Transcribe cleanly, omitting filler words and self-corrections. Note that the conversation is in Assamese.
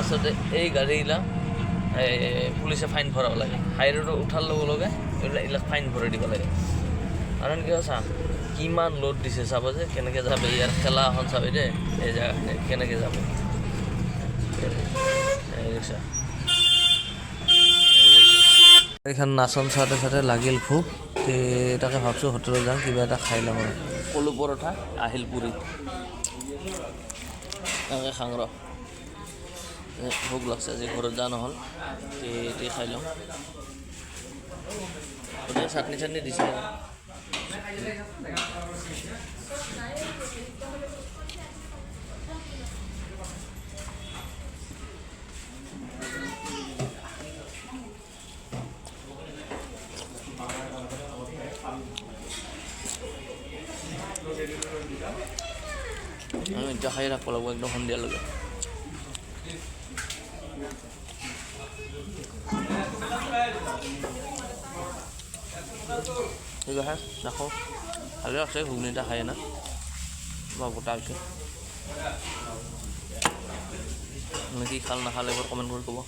তাৰপাছতে এই গাড়ীগিলা পুলিচে ফাইন ভৰাব লাগে হাই ৰোডত উঠাৰ লগে লগে এইবিলাক ফাইন ভৰাই দিব লাগে কাৰণ কিয় চা কিমান লোড দিছে চাব যে কেনেকৈ যাবে ইয়াৰ খেলা এখন চাবি দেই এই জেগাখিনি কেনেকৈ যাব এইখন নাচন চাওঁতে চাওঁতে লাগিল ভোক তাকে ভাবছোঁ হোটেলত যাওঁ কিবা এটা খাই ল'ম আৰু কলু পৰঠা আহিল পুৰি এনেকৈ খাং ৰ ভোক লাগছে আজি ঘৰত যোৱা নহ'ল তে খাই লওঁ গোটেই চাটনি চাটনি দিছে আমি এতিয়া খাই ৰাখিব লাগিব একদম সন্ধিয়ালৈকে ঠিক আছে ৰাখোঁ ভালে আছে ঘুগনিটা খাই না বা গোটা হৈছে কি খাল নাখালে এবাৰ কমেণ্ট কৰি ক'ব